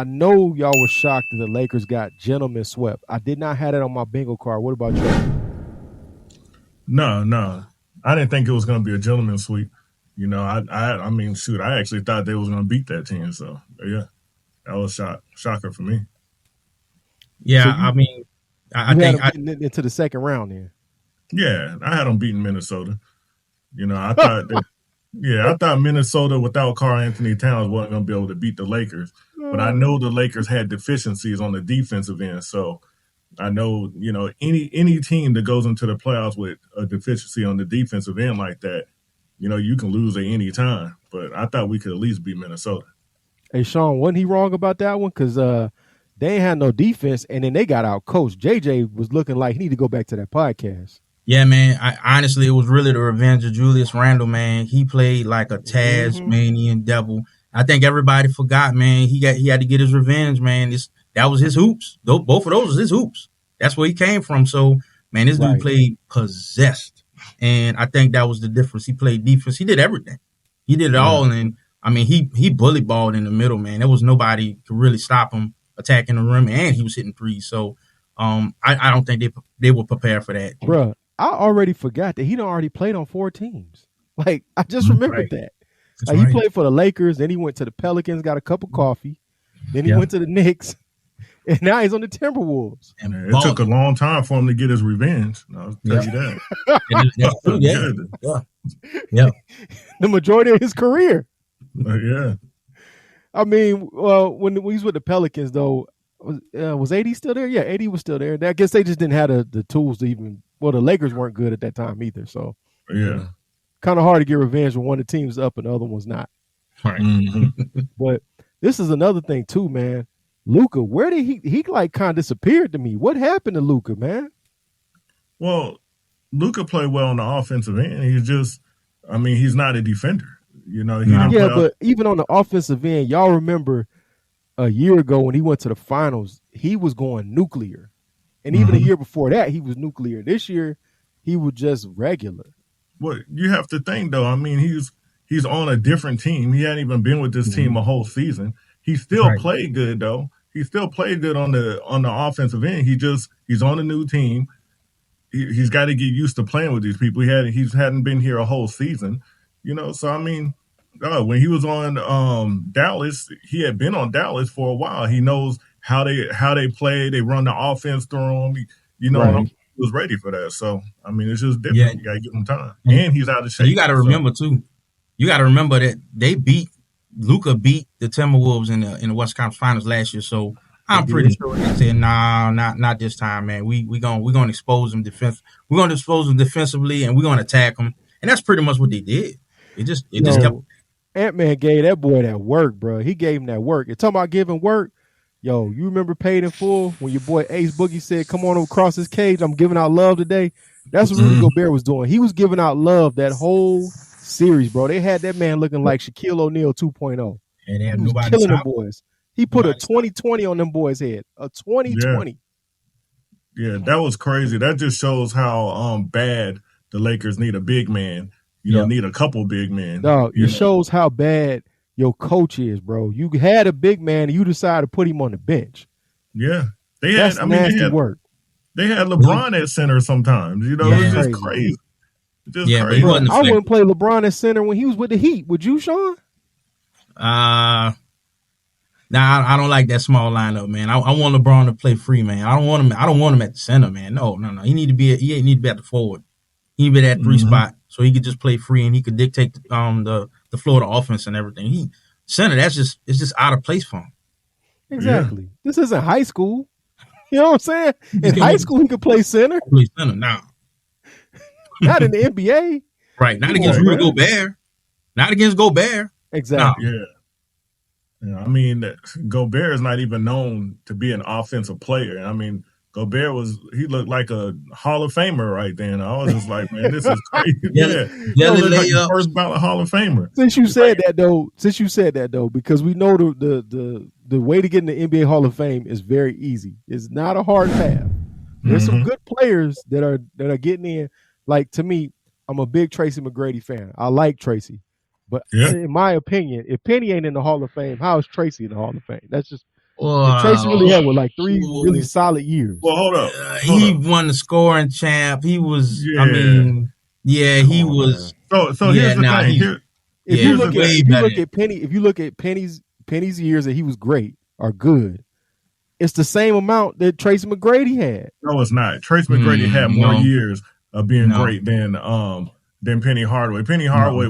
I know y'all were shocked that the Lakers got gentlemen swept. I did not have it on my bingo card. What about y'all? No, no, I didn't think it was going to be a gentleman's sweep. I mean, shoot, I actually thought they was going to beat that team. So yeah, that was shocker for me. So Yeah, I you mean, I you had think them getting into the second round then. Yeah, I had them beating Minnesota. I thought that. Yeah, I thought Minnesota without Karl Anthony Towns wasn't going to be able to beat the Lakers, but I know the Lakers had deficiencies on the defensive end. So I know, any team that goes into the playoffs with a deficiency on the defensive end like that, you can lose at any time. But I thought we could at least beat Minnesota. Hey Sean, wasn't he wrong about that one? Because they ain't had no defense, and then they got out coached. JJ was looking like he need to go back to that podcast. yeah, man. I honestly, it was really the revenge of Julius Randle, man. He played like a Mm-hmm. Tasmanian devil. I think everybody forgot, man. He had to get his revenge, man. That was his hoops. Both of those was his hoops. That's where he came from. So, man, this dude Right. played possessed, and I think that was the difference. He played defense. He did everything. He did it Yeah. all, and I mean, he bully balled in the middle, man. There was nobody could really stop him attacking the rim, and he was hitting threes. So, I don't think they were prepared for that. Bruh, I already forgot that he done already played on 4 teams. Like, I just Mhm. remembered Right. that. That's Like, he right. played for the Lakers, then he went to the Pelicans, got a cup of coffee, then he Yeah. went to the Knicks, and now he's on the Timberwolves. And Yeah, it took a balling. long time for him to get his revenge. I'll tell Yeah. you that. That's true. Yeah. Yeah, Yeah. Yeah. The majority of his career. yeah. I mean, when he was with the Pelicans, though, was AD still there? Yeah, AD was still there. I guess they just didn't have the tools to even. Well, the Lakers weren't good at that time either, so Yeah. kind of hard to get revenge when one of the teams is up and the other one's not. All right. Mm-hmm. But this is another thing too, man. Luka, where did he like kind of disappeared to me? What happened to Luka, man? Well, Luca played well on the offensive end. He's not a defender. He No. didn't Yeah, play. but even on the offensive end, y'all remember a year ago when he went to the finals, he was going nuclear. And even a Mhm. year before that, he was nuclear. This year, he was just regular. Well, you have to think though. He's on a different team. He hadn't even been with this team a whole season. He That's still right. played good though. He still played good on the offensive end. He's on a new team. He's got to get used to playing with these people. He hadn't been here a whole season. So when he was on Dallas, he had been on Dallas for a while. He knows how they play. They run the offense through him. And he was ready for that. So it's just different. Yeah. You got to give him time, And, and he's out of shape. and you got to So, remember too. You got to remember that Luka beat the Timberwolves in the West Conference Finals last year. So I'm They pretty did. sure they said, nah, not this time, man. We're gonna expose them We're gonna expose them defensively, and we're gonna attack them. And that's pretty much what they did. It just kept. Yo, Ant-Man gave that boy that work, bro. He gave him that work. And talking about giving work, yo, you remember Paid in Full when your boy Ace Boogie said, come on across this cage, I'm giving out love today? That's what Rudy Gobert was doing. He was giving out love that whole series, bro. They had that man looking like Shaquille O'Neal 2.0. And they He had was nobody killing them stop. boys. He put a Nobody stop. 2020 on them boys' head. A 2020. yeah, that was crazy. That just shows how bad the Lakers need a big man. Yeah. Need a couple big men. No, it shows how bad your coach is, bro. You had a big man and you decided to put him on the bench. Yeah, That's nasty work. They had LeBron at center sometimes. It was just crazy. But crazy. he wasn't I wouldn't play LeBron at center when he was with the Heat. Would you, Sean? Nah, I don't like that small lineup, man. I want LeBron to play free, man. I don't want him at the center, man. No. He need to be at the forward. He need to be at that 3 spot so he could just play free and he could dictate the floor of the offense and everything. Center, it's just out of place for him. Exactly. Yeah. This isn't high school. You know what I'm saying? In high school, he could play center. Play center now. Not in the NBA. Right. Not against Rudy Gobert. Not against Gobert. Exactly. No. Yeah. Gobert is not even known to be an offensive player. Gobert he looked like a Hall of Famer right then. I was just like, man, this is crazy. He looked like the first ballot Hall of Famer. Since you said that though, because we know the way to get in the NBA Hall of Fame is very easy. It's not a hard path. There's some good players that are getting in. Like, to me, I'm a big Tracy McGrady fan. I like Tracy. But in my opinion, if Penny ain't in the Hall of Fame, how is Tracy in the Hall of Fame? That's just And Tracy really had like 3 Well, really solid years. Well, hold up. He won the scoring champ. He was. Yeah. I mean, yeah, Come he on, was. So here's the thing. If Yeah, you look way at better. if you look at Penny's years that he was great or good, it's the same amount that Tracy McGrady had. No, it's not. Tracy McGrady had more years of being great than Penny Hardaway. Penny Hardaway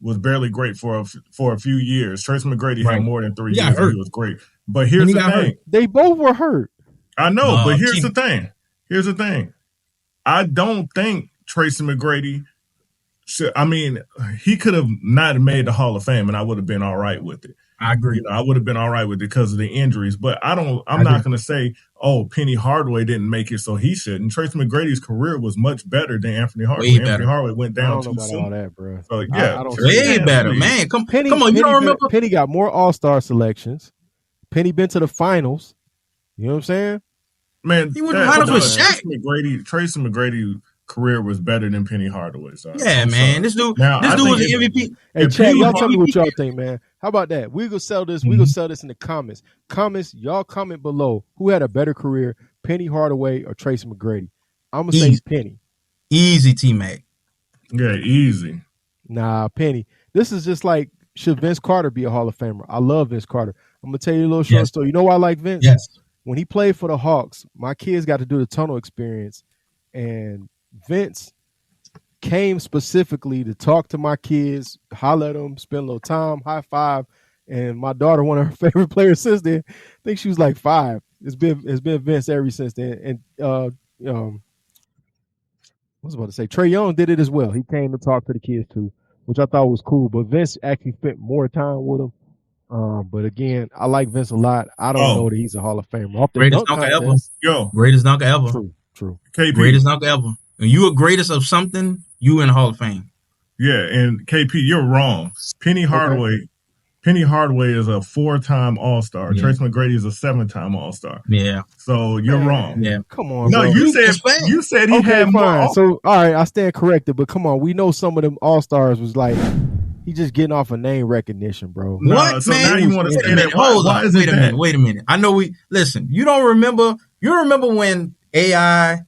was barely great for a few years. Tracy McGrady had more than 3 years and he was great. But here's the thing. Hurt. They both were hurt. I know, but here's the thing. Here's the thing. I don't think Tracy McGrady should, I mean, he could have not made the Hall of Fame and I would have been all right with it. I agree. You know, I would have been all right with it because of the injuries, but I'm not going to say, oh, Penny Hardaway didn't make it, so he shouldn't. Tracy McGrady's career was much better than Anthony Hardaway. Anthony Hardaway went down too soon. All that, bro. So yeah, way better, man. Come on, you don't remember? Penny got more All-Star selections. Penny been to the finals. You know what I'm saying? Man, he was finals with Shaq. Tracy McGrady's career was better than Penny Hardaway. So yeah, man. This dude was an MVP. Hey, Chad, y'all tell me what y'all think, man. How about that? We gonna sell this. We gonna sell this in the comments. Y'all comment below who had a better career, Penny Hardaway or Tracy McGrady. I'm gonna say Penny. Easy, T-Mac. Yeah, easy. Nah, Penny. This is just like, should Vince Carter be a Hall of Famer? I love Vince Carter. I'm gonna tell you a little short story. You know why I like Vince? Yes. When he played for the Hawks, my kids got to do the tunnel experience, and Vince came specifically to talk to my kids, holler at them, spend a little time, high five. And my daughter, one of her favorite players since then, I think she was like 5. It's been Vince ever since then. And I was about to say Trae Young did it as well. He came to talk to the kids too, which I thought was cool. But Vince actually spent more time with them. But again, I like Vince a lot. I don't know that he's a Hall of Famer. Off the greatest dunker ever. Yo, greatest dunker ever. True. KP. Greatest dunker ever. When you a greatest of something, you in the Hall of Fame. Yeah, and KP, you're wrong. Penny Hardaway is a 4-time All-Star. Yeah. Tracy McGrady is a 7-time All-Star. Yeah. So you're wrong. Yeah. Come on. No, bro. you said he had more. Fine. So all right, I stand corrected, but come on, we know some of them All-Stars was like he just getting off of name recognition, bro. What, so man? now you want to say that? Hold on. Wait a minute. I know listen, you don't remember. You remember when AI,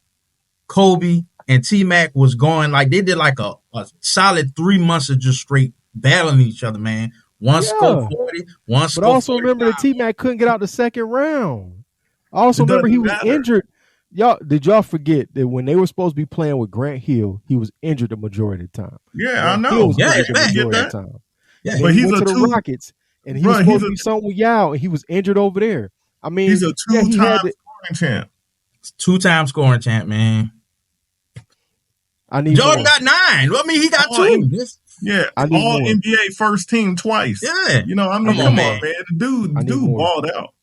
Kobe, and T-Mac was going, like, they did like a solid 3 months of just straight battling each other, man. One scored 40, one scored. But also 45. remember that T-Mac couldn't get out the second round. I also remember he was injured. Did y'all forget that when they were supposed to be playing with Grant Hill, he was injured the majority of the time? Yeah, I know. Yeah, but he went to the Rockets, and he was supposed to be something with Yao, and he was injured over there. I mean, he's a 2-time scoring champ. 2-time scoring champ, man. Jordan got 9. I mean, he got 2. Yeah, all NBA first team twice. Yeah, you know, I mean, come on, man. Dude balled out.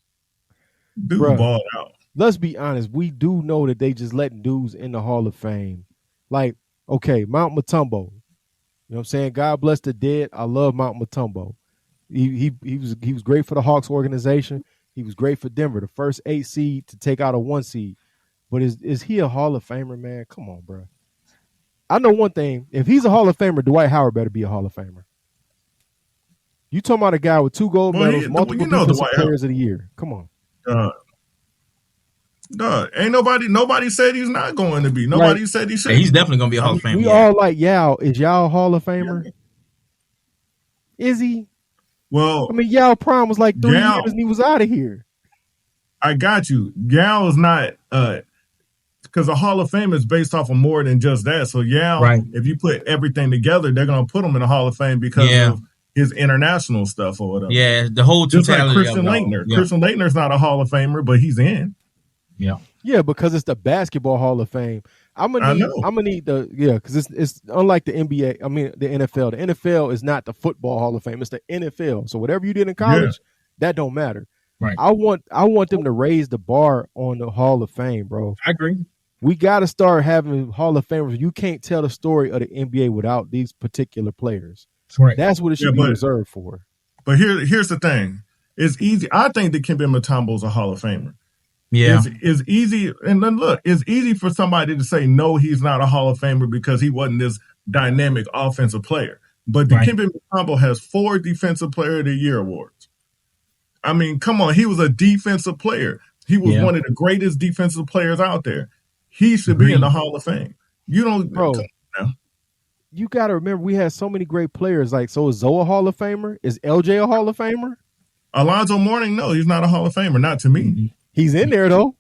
Balled out. Let's be honest. We do know that they just letting dudes in the Hall of Fame. Like, okay, Mount Mutombo. You know what I'm saying? God bless the dead. I love Mount Mutombo. He was great for the Hawks organization. He was great for Denver, the first 8 seed to take out a 1 seed. But is he a Hall of Famer, man? Come on, bro. I know one thing. If he's a Hall of Famer, Dwight Howard better be a Hall of Famer. You talking about a guy with 2 gold medals, multiple defensive players of the year. Come on. Ain't nobody said he's not going to be. Nobody said he should. He's definitely going to be a Hall of Famer. We all like Yao. Is Yao a Hall of Famer? Yeah. Is he? Well, I mean, Yao Prime was like 3 years and he was out of here. I got you. Yao is not because the Hall of Fame is based off of more than just that. So Yao, if you put everything together, they're going to put him in the Hall of Fame because of his international stuff or whatever. Yeah, the whole totality. Just like Christian Laettner. Yeah. Christian Laettner's not a Hall of Famer, but he's in. Yeah, because it's the Basketball Hall of Fame. I'm gonna need because it's unlike the NBA. I mean the NFL. The NFL is not the Football Hall of Fame. It's the NFL. So whatever you did in college, that don't matter. Right. I want them to raise the bar on the Hall of Fame, bro. I agree. We got to start having Hall of Famers. You can't tell the story of the NBA without these particular players. Right. That's what it should be reserved for. But here's the thing. It's easy. I think that Dikembe Mutombo is a Hall of Famer. Yeah. It's easy. And then look, it's easy for somebody to say, no, he's not a Hall of Famer because he wasn't this dynamic offensive player. But Dikembe Mutombo has 4 Defensive Player of the Year awards. I mean, come on, he was a defensive player. He was one of the greatest defensive players out there. He should be in the Hall of Fame. You don't, Bro. come on now. You got to remember, we had so many great players. Like, so is Zoe a Hall of Famer? Is LJ a Hall of Famer? Alonzo Mourning, no, he's not a Hall of Famer. Not to me. He's in there though.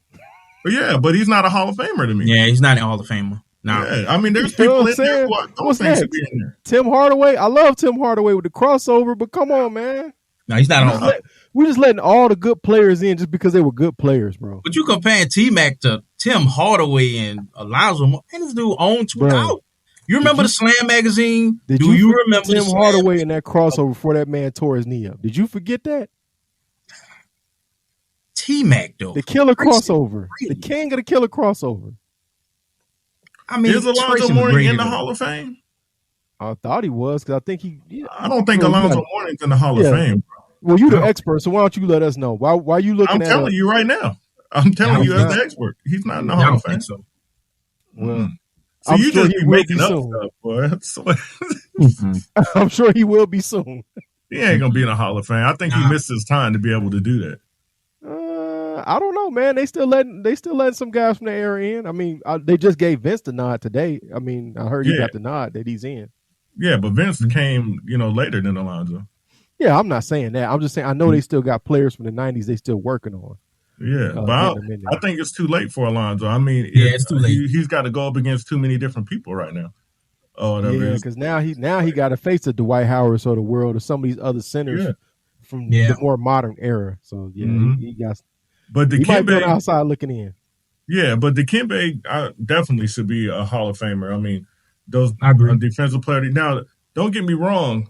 Yeah, but he's not a Hall of Famer to me. Yeah, he's not a Hall of Famer. No. Yeah, I mean, there's people in there who I don't think should be in there. Tim Hardaway. I love Tim Hardaway with the crossover, but come on, man. No, he's not. We're just letting all the good players in just because they were good players, bro. But you comparing T-Mac to Tim Hardaway and Alonzo, man, this dude owned 2,000. You remember the Slam magazine? Do you remember Tim Hardaway in that crossover before that man tore his knee up? Did you forget that? T-Mac, though. The killer crossover. The king of the killer crossover. I mean, is Alonzo Mourning in the Hall of Fame? I thought he was, because I think he. I don't think Alonzo Mourning's in the Hall of Fame, bro. Well, you're the expert, so why don't you let us know? Why you looking at I'm telling you right now. I'm telling you as the expert. He's not in the Hall of Fame. So. Well, so you just be making up stuff, boy. I'm sure he will be soon. He ain't going to be in the Hall of Fame. I think he missed his time to be able to do that. I don't know, man. They still letting some guys from the era in. I mean, they just gave Vince the nod today. I mean, I heard he got the nod that he's in. Yeah, but Vince came, later than Alonzo. Yeah, I'm not saying that. I'm just saying I know they still got players from the 90s they still working on. Yeah, but I think it's too late for Alonzo. I mean, it's too late. He's got to go up against too many different people right now. Because now he got to face the Dwight Howards of the world or some of these other centers from the more modern era. So he got. But he might be on the outside looking in. Yeah, but Dikembe definitely should be a Hall of Famer. I mean, those defensive players. Now, don't get me wrong.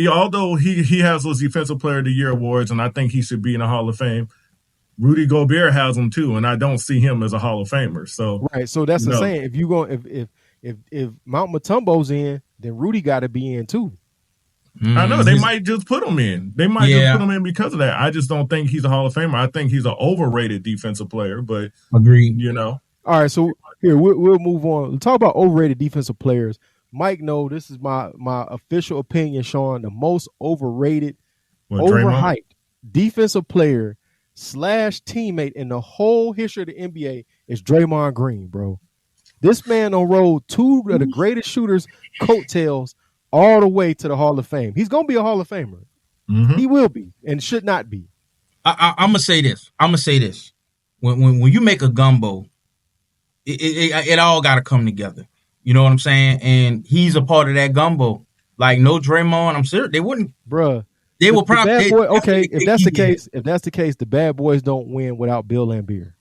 Although he has those Defensive Player of the Year awards, and I think he should be in the Hall of Fame, Rudy Gobert has them too, and I don't see him as a Hall of Famer. So so that's the saying. If you go, if Mount Mutombo's in, then Rudy got to be in too. I know they might just put him in. They might just put him in because of that. I just don't think he's a Hall of Famer. I think he's an overrated defensive player. But agreed. All right. So here we'll move on. Let's talk about overrated defensive players. Mike, no, this is my official opinion, Sean. The most overrated, overhyped defensive player / teammate in the whole history of the NBA is Draymond Green, bro. This man on road two of the greatest shooters' coattails all the way to the Hall of Fame. He's gonna be a Hall of Famer. He will be and should not be. I'm gonna say this. When you make a gumbo, it all got to come together. You know what I'm saying? And he's a part of that gumbo. Like no Draymond, I'm serious. They wouldn't, bruh. They will probably. If that's the case, the bad boys don't win without Bill Laimbeer.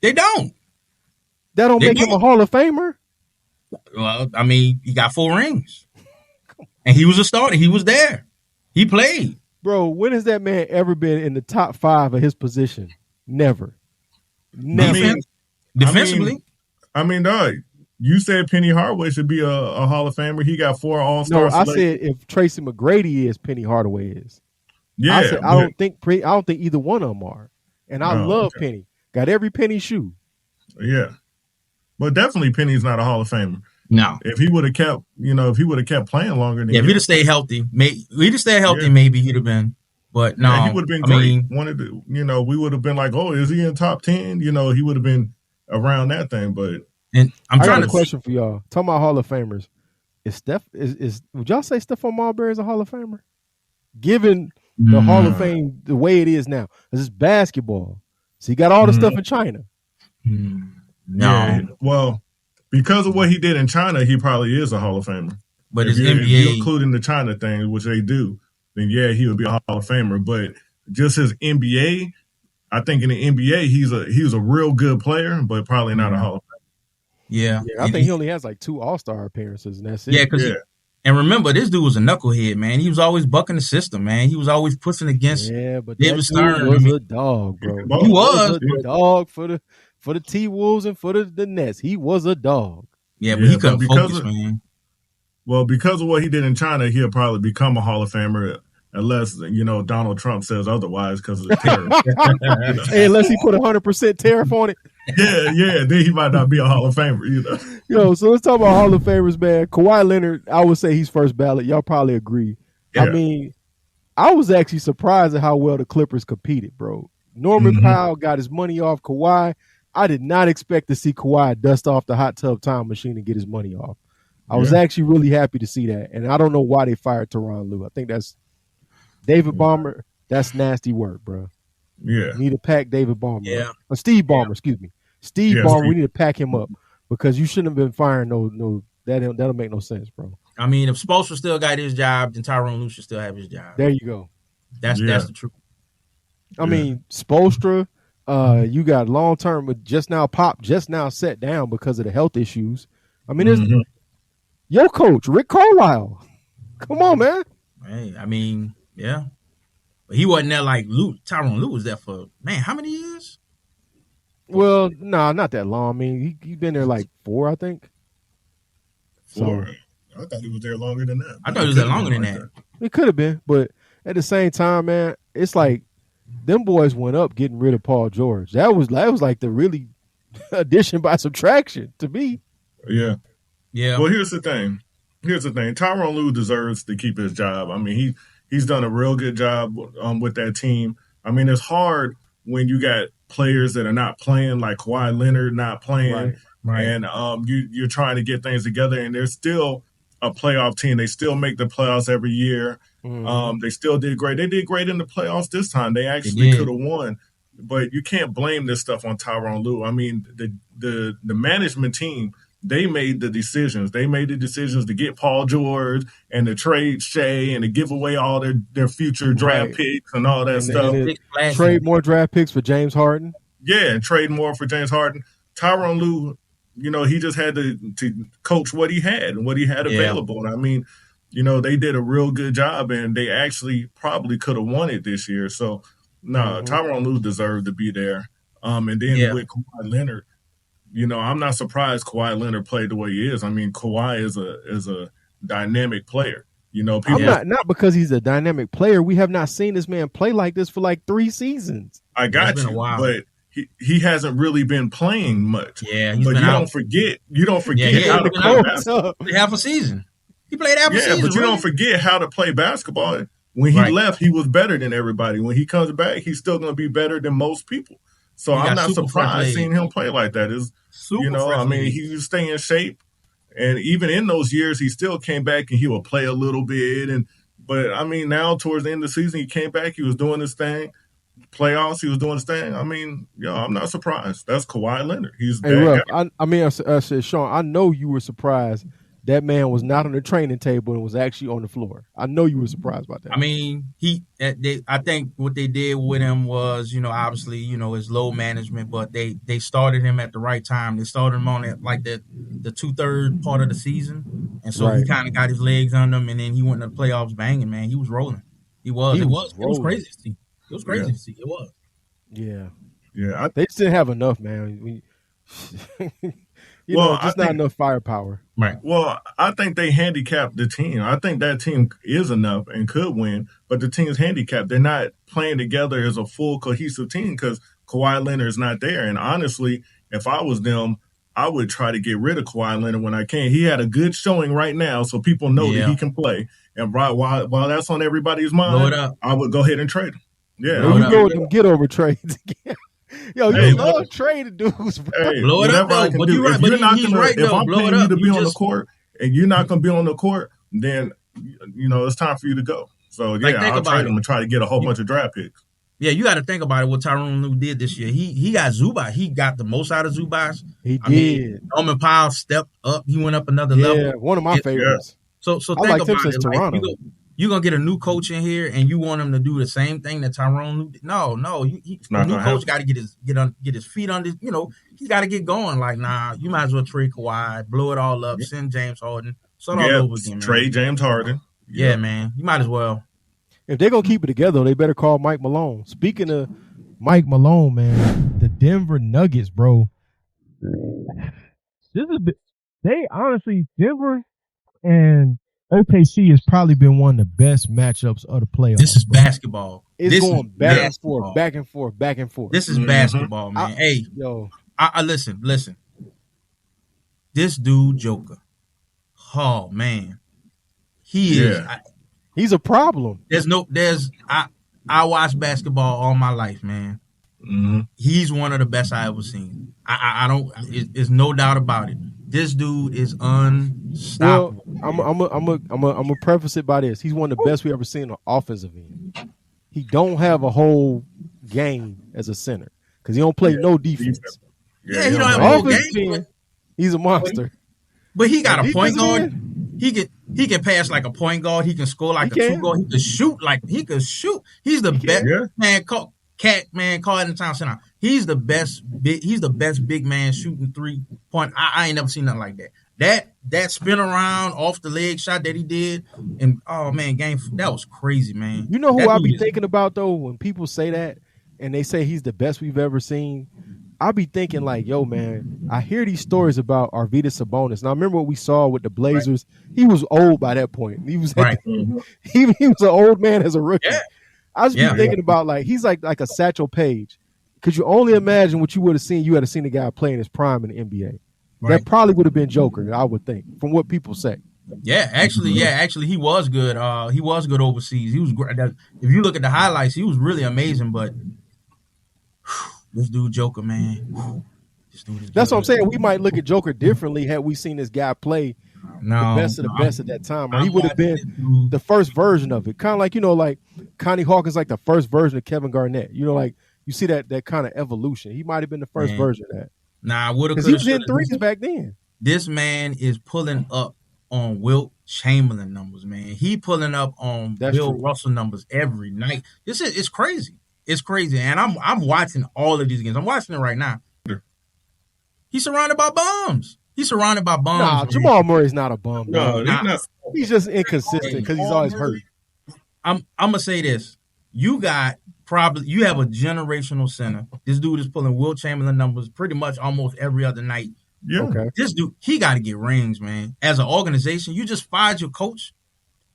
They don't. That don't make him a Hall of Famer. Well, I mean, he got 4 rings, and he was a starter. He was there. He played. Bro, when has that man ever been in the top 5 of his position? Never. Defensively. I mean, dog. You said Penny Hardaway should be a Hall of Famer. He got 4 All-Stars. No, I said if Tracy McGrady is, Penny Hardaway is. Yeah, I said I don't think either one of them are. And I love Penny. Got every Penny shoe. Yeah, but definitely Penny's not a Hall of Famer. No, if he would have kept playing longer, than if he'd have stayed healthy, maybe he'd have been. But no, he would have been great. We would have been like, oh, is he in top 10? He would have been around that thing, but. And I got a question for y'all. Talking about Hall of Famers, would y'all say Stephon Marbury is a Hall of Famer? Given the Hall of Fame the way it is now, this is basketball, so he got all the stuff in China. No, yeah, well, because of what he did in China, he probably is a Hall of Famer. But if you including the China thing, which they do, then he would be a Hall of Famer. But just his NBA, I think in the NBA he was a real good player, but probably not a Hall of Famer. Yeah, I think he only has like 2 All-Star appearances, and that's it. Yeah, and remember, this dude was a knucklehead, man. He was always bucking the system, man. He was always pushing against. Yeah, but David Stern was a dog, bro. He was a dog for the T-Wolves and for the Nets. He was a dog. Yeah, but he couldn't focus, man. Well, because of what he did in China, he'll probably become a Hall of Famer. Unless, Donald Trump says otherwise because of the tariff. Hey, unless he put 100% tariff on it. Yeah, then he might not be a Hall of Famer, So let's talk about Hall of Famers, man. Kawhi Leonard, I would say he's first ballot. Y'all probably agree. Yeah. I mean, I was actually surprised at how well the Clippers competed, bro. Norman Powell got his money off Kawhi. I did not expect to see Kawhi dust off the hot tub time machine and get his money off. I was actually really happy to see that. And I don't know why they fired Tyronn Lue. I think that's David Ballmer. That's nasty work, bro. Yeah. We need to pack David Ballmer. Yeah. Or Steve Ballmer, excuse me. Steve Ballmer, we need to pack him up because you shouldn't have been firing no that'll make no sense, bro. I mean, if Spoelstra still got his job, then Tyronn Lue should still have his job. There you go. That's the truth. I mean, Spoelstra, you got long term, but just now set down because of the health issues. I mean, there's your coach, Rick Carlisle. Come on, man. Hey, I mean, yeah. But he wasn't there like Lue. Tyronn Lue was there for, man, how many years? Well, no, not that long. I mean, he's been there like 4, I think. 4. I thought he was there longer than that. I thought he was there longer than that. It could have been, but at the same time, man, it's like them boys went up getting rid of Paul George. That was like the really addition by subtraction to me. Yeah. Yeah. Well, here's the thing. Tyronn Lue deserves to keep his job. I mean, he's done a real good job with that team. I mean, it's hard when you got players that are not playing, like Kawhi Leonard not playing, right. And you're trying to get things together, and they're still a playoff team. They still make the playoffs every year. They still did great. They did great in the playoffs this time. They actually could have won. But you can't blame this stuff on Tyronn Lue. I mean, the management team, they made the decisions. They made the decisions to get Paul George and to trade Shea and to give away all their future draft picks and all that stuff. And trade more draft picks for James Harden. Yeah, and trade more for James Harden. Tyronn Lue, he just had to coach what he had and what he had available. And I mean, they did a real good job, and they actually probably could have won it this year. So, Tyronn Lue deserved to be there. And then with Kawhi Leonard, I'm not surprised Kawhi Leonard played the way he is. I mean, Kawhi is a dynamic player. People, I'm not because he's a dynamic player. We have not seen this man play like this for like 3 seasons. I got you, but he hasn't really been playing much. Yeah, but don't forget how to play basketball. Half a season. He played half a season. Yeah, but you don't forget how to play basketball. When he left, he was better than everybody. When he comes back, he's still going to be better than most people. So I'm not surprised seeing him play like that. I mean, he was staying in shape. And even in those years, he still came back and he would play a little bit. But I mean, now towards the end of the season, he came back. He was doing his thing. Playoffs, he was doing his thing. I mean, I'm not surprised. That's Kawhi Leonard. He's I said, Sean, I know you were surprised that man was not on the training table and was actually on the floor. I know you were surprised about that. I mean, I think what they did with him was, obviously, his load management, but they started him at the right time. They started him on it like the 2/3 part of the season, and so he kind of got his legs under him, and then he went to the playoffs banging. Man, he was rolling. It was crazy to see. It was crazy to see. It was. Yeah. They just didn't have enough, man. Not enough firepower. Right. Well, I think they handicapped the team. I think that team is enough and could win, but the team is handicapped. They're not playing together as a full cohesive team because Kawhi Leonard is not there. And honestly, if I was them, I would try to get rid of Kawhi Leonard when I can. He had a good showing right now, so people know that he can play. And while that's on everybody's mind, I would go ahead and trade him. Yeah, you go with them get over trades again. Yo, you love trading dudes, bro. Hey, blow it up, though. But you're right. But he's right, though. If I'm paying you to be on the court and you're not going to be on the court, then, it's time for you to go. So, I'll trade him and try to get a whole bunch of draft picks. Yeah, you got to think about it, what Tyronn Lue did this year. He got Zubac. He got the most out of Zubac. He did. Norman Powell stepped up. He went up another level. Yeah, one of my favorites. So think about it. Like, you're going to get a new coach in here and you want him to do the same thing that Tyronn Lue did. No. The new coach got to get his feet under, he's got to get going. Like, nah, you might as well trade Kawhi, blow it all up, send James Harden, start all over again, man. Trade James Harden. Yeah, man. You might as well. If they're going to keep it together, they better call Mike Malone. Speaking of Mike Malone, man, the Denver Nuggets, bro. Denver and OKC has probably been one of the best matchups of the playoffs. This is basketball. It's going back and forth, back and forth, back and forth. This is basketball, man. Listen. This dude, Joker. Oh, man. He is. He's a problem. I watched basketball all my life, man. Mm-hmm. He's one of the best I ever seen. I don't. It's no doubt about it. This dude is unstoppable. Well, I'm gonna preface it by this. He's one of the best we ever seen on offensive end. He don't have a whole game as a center because he don't play no defense. Yeah, he don't have a whole game. He's a monster. But he got a point guard. End? He can pass like a point guard. He can score like a two guard. He can shoot like he can shoot. He's the best man. Call it in town center. He's the best big man shooting 3-point. I ain't never seen nothing like that. That spin around off the leg shot that he did, and that was crazy, man. You know who I be thinking about though when people say that and they say he's the best we've ever seen. I be thinking like, yo, man, I hear these stories about Arvydas Sabonis. Now, I remember what we saw with the Blazers. Right. He was old by that point. He was he was an old man as a rookie. Yeah. I just be thinking about like he's like a Satchel Paige. Could you only imagine what you would have seen? You had seen the guy playing his prime in the NBA. Right. That probably would have been Joker, I would think, from what people say. Yeah, actually, he was good. He was good overseas. He was great. If you look at the highlights, he was really amazing. But this dude Joker, man. That's what I'm saying. We might look at Joker differently had we seen this guy play the best of the best at that time. Or he would have been the first version of it. Kind of like, like Connie Hawkins, like the first version of Kevin Garnett. Like you see that kind of evolution. He might have been the first version of that. Nah, because he was hitting threes back then. This man is pulling up on Wilt Chamberlain numbers, man. He pulling up on Bill Russell numbers every night. It's crazy. It's crazy. And I'm watching all of these games. I'm watching it right now. He's surrounded by bums. Nah, Jamal Murray's not a bum. No, he's just inconsistent because he's always hurt. I'm gonna say this. You have a generational center. This dude is pulling Wilt Chamberlain numbers pretty much almost every other night. Yeah. Okay. This dude, he got to get rings, man. As an organization, you just fired your coach.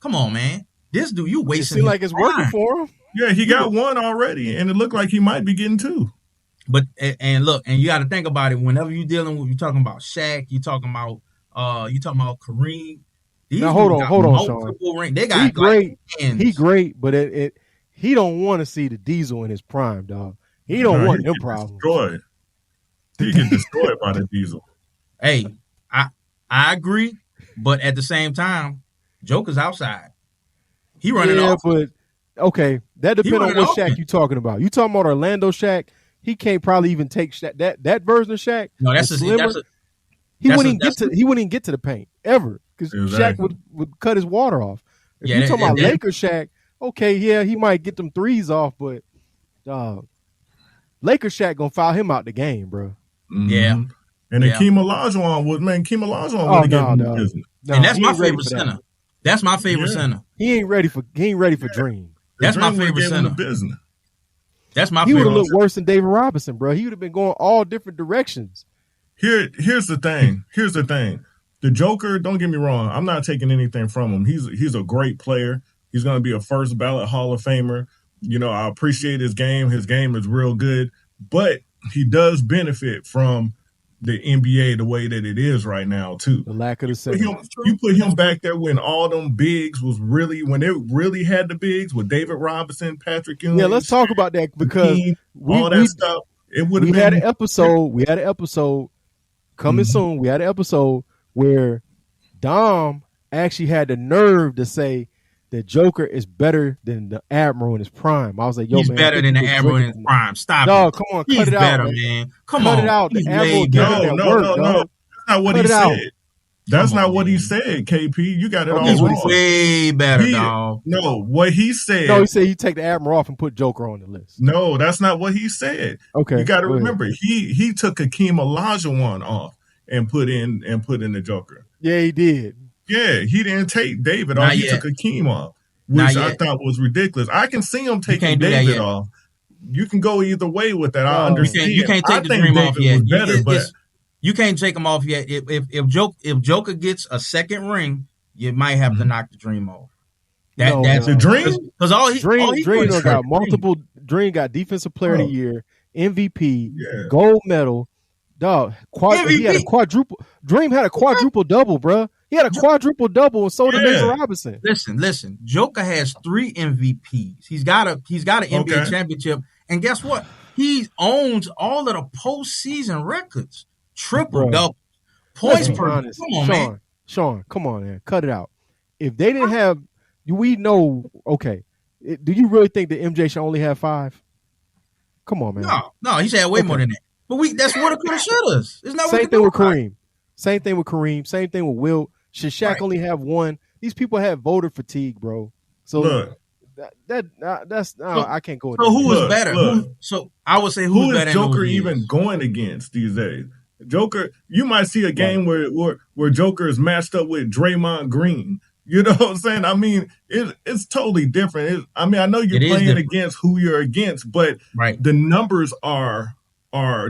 Come on, man. This dude, you wasting. It seems like it's working for him. Yeah, he got one already, and it looked like he might be getting two. But and look, and you got to think about it. Whenever you're talking about Shaq, you're talking about Kareem. Now hold on, Sean. They got great. He great, but he don't want to see the Diesel in his prime, dog. He don't want them problems. Destroyed. He get destroyed by the Diesel. Hey, I agree, but at the same time, Joker's outside. He running off. But okay, that depends on what Shaq you talking about. You talking about Orlando Shaq? He can't probably even take Shaq, that version of Shaq. No, he wouldn't even get to the paint ever because Shaq would cut his water off. If you talking about Lakers Shaq, okay, yeah, he might get them threes off, but Lakers Shaq gonna foul him out the game, bro. Mm-hmm. Yeah. And then Keem Olajuwon would get him the business. No, and that's my favorite center. That's my favorite center. He ain't ready for Dream. That's my favorite center. That's my favorite. He would have looked worse than David Robinson, bro. He would have been going all different directions. Here's the thing. The Joker, don't get me wrong, I'm not taking anything from him. He's a great player. He's going to be a first ballot Hall of Famer. I appreciate his game. His game is real good, but he does benefit from the NBA the way that it is right now too. The lack of the center. You put him back there when all them bigs when they really had the bigs with David Robinson, Patrick Ewing. Yeah, let's talk about that because all that stuff. It would have been. We had an episode coming soon. We had an episode where Dom actually had the nerve to say that Joker is better than the Admiral in his prime. I was like, yo, he's man. He's better than the Admiral in his prime. Stop it. Come on, cut it out, man. Cut it out. The Admiral No. That's not what he said. That's not what he said, KP. You got it all wrong. Way better, dog. No, what he said. No, he said you take the Admiral off and put Joker on the list. No, that's not what he said. Okay. You got to remember, he took Hakeem Olajuwon off and put in the Joker. Yeah, he did. Yeah, he didn't take David off. He took Hakeem off, which I thought was ridiculous. I can see him taking David off. You can go either way with that. I understand. You can't take the Dream off yet. You can't take him off yet. If Joker gets a second ring, you might have to knock the Dream off. That's the Dream. Because Dream got multiple. Dream got Defensive Player of the Year, MVP, gold medal. Dog, he had a quadruple. Dream had a quadruple double, bro. He had a quadruple double, and so did Yeah. Mitchell Robinson. Listen. Joker has 3 MVPs. He's got an NBA championship, and guess what? He owns all of the postseason records. Triple double, points Let's be per. honest. Come on, man. Sean, come on, man. Cut it out. If they didn't have, we know, okay. Do you really think that MJ should only have 5? Come on, man. No, he should have way more than that. But that's what it could have should have. It's not Same thing with Kareem. Same thing with Kareem. Same thing with Wilt. Should Shaq only have 1? These people have voter fatigue, bro. So Look, I can't go with so that. who is better? So I would say who is better Joker even going against these days? Joker, you might see a game where Joker is matched up with Draymond Green. You know what I'm saying? I mean, it's totally different. I know you're playing against who you're against, but the numbers are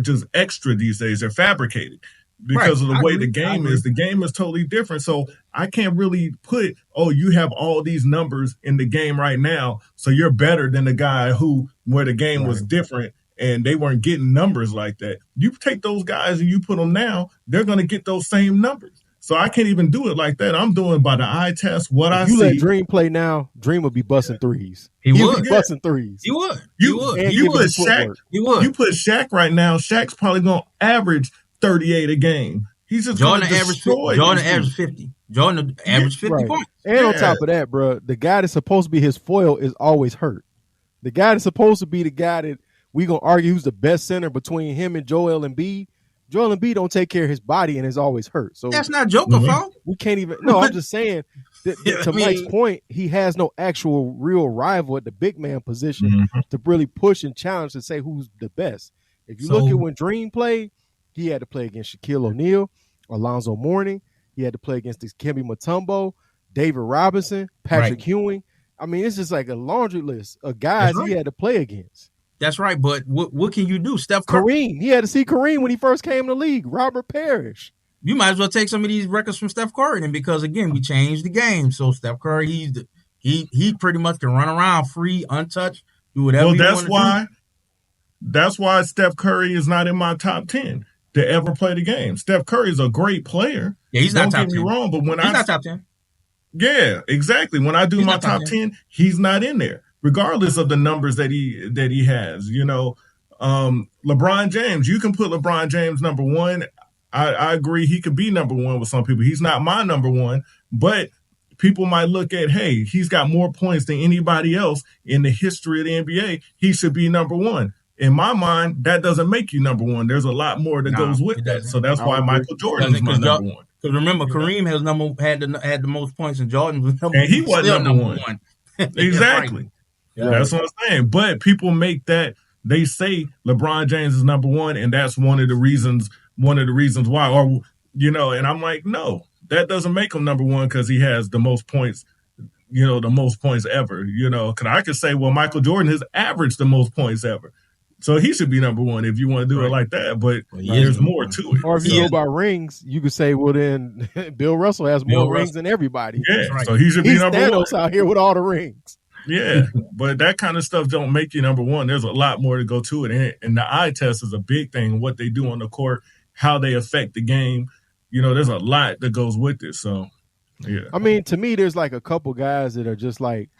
just extra these days. They're fabricated because of the way the game is. The game is totally different. So I can't really put, you have all these numbers in the game right now, so you're better than the guy where the game was different and they weren't getting numbers like that. You take those guys and you put them now, they're going to get those same numbers. So I can't even do it like that. I'm doing by the eye test what I see. You let Dream play now, Dream would be busting threes. He would be busting threes. He would. You put Shaq. He would. You put Shaq right now. Shaq's probably going to average 38 a game. He's just going to destroy. Jordan averaged 50. Jordan averaged 50 points. And on top of that, bro, the guy that's supposed to be his foil is always hurt. The guy that's supposed to be the guy that we gonna argue who's the best center between him and Joel Embiid. Joel Embiid don't take care of his body and is always hurt. So that's not Joker's fault. We can't even. No, I'm just saying. To Mike's point, he has no actual real rival at the big man position to really push and challenge to say who's the best. If you look at when Dream played, he had to play against Shaquille O'Neal, Alonzo Mourning. He had to play against Dikembe Mutombo, David Robinson, Patrick Ewing. I mean, it's just like a laundry list of guys he had to play against. That's right, but what can you do? Steph Kareem. He had to see Kareem when he first came to the league. Robert Parrish. You might as well take some of these records from Steph Curry, then, because again, we changed the game. So Steph Curry, he pretty much can run around free, untouched, do whatever. Well, that's why Steph Curry is not in my top 10 to ever play the game. Steph Curry is a great player. Yeah, he's not top 10. Don't get me wrong, but when he's not top 10. Yeah, exactly. When I do my top 10, he's not in there, regardless of the numbers that he has. You know, LeBron James, you can put LeBron James number 1. I agree he could be number 1 with some people. He's not my number 1, but people might look at, hey, he's got more points than anybody else in the history of the NBA. He should be number 1. In my mind, that doesn't make you number 1. There's a lot more that goes with that. So that's why Michael Jordan is my number 1. Because remember, Kareem had the most points, and Jordan was number 1. And he wasn't number 1. Exactly. Yeah. That's what I'm saying. But people make that, they say LeBron James is number 1, and that's one of the reasons why. Or, you know, and I'm like, no, that doesn't make him number 1 because he has the most points, you know, the most points ever. You know, because I could say, well, Michael Jordan has averaged the most points ever. So he should be number 1 if you want to do it like that. But there's more to it. Or if you go by rings, you could say, well, then Bill Russell has more rings than everybody. Yeah, so he should be number 1. Thanos out here with all the rings. Yeah, but that kind of stuff don't make you number 1. There's a lot more to go to it. And the eye test is a big thing, what they do on the court, how they affect the game. You know, there's a lot that goes with it. So, yeah. I mean, to me, there's like a couple guys that are just like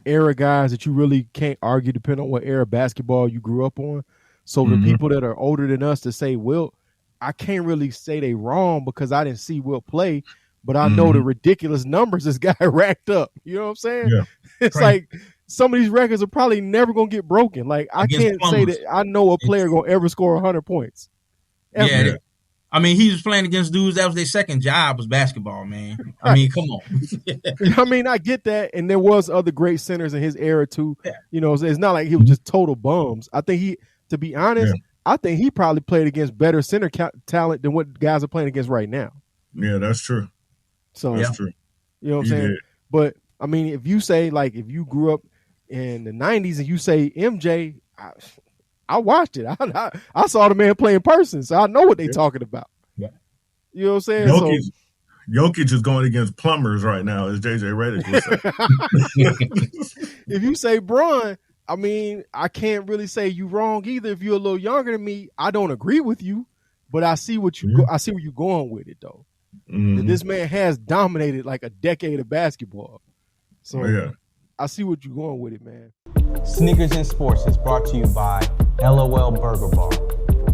era guys that you really can't argue depending on what era basketball you grew up on. So the people that are older than us to say Wilt, I can't really say they wrong because I didn't see Wilt play, but I know the ridiculous numbers this guy racked up. You know what I'm saying? Yeah. It's like some of these records are probably never going to get broken. Like I can't say that I know a player going to ever score 100 points. Ever. Yeah. I mean, he was playing against dudes that was their second job was basketball, man. I mean, come on. I mean, I get that. And there was other great centers in his era too. Yeah. You know, it's not like he was just total bums. I think to be honest, I think he probably played against better center talent than what guys are playing against right now. Yeah, that's true. So that's true. You know what I'm saying? But I mean, if you say like if you grew up in the 90s and you say MJ, I watched it. I saw the man play in person, so I know what they're talking about. Yeah. You know what I'm saying? Jokic is going against plumbers right now, as JJ Redick would say. If you say Bron, I mean, I can't really say you wrong either. If you're a little younger than me, I don't agree with you, but I see what I see where you're going with it, though. Mhm. This man has dominated like a decade of basketball. So Yeah. I see what you're going with it, man. Sneakers in Sports is brought to you by LOL Burger Bar,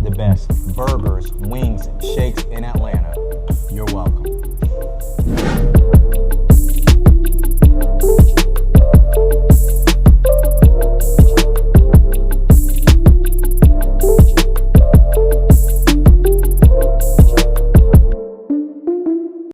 the best burgers, wings, and shakes in Atlanta.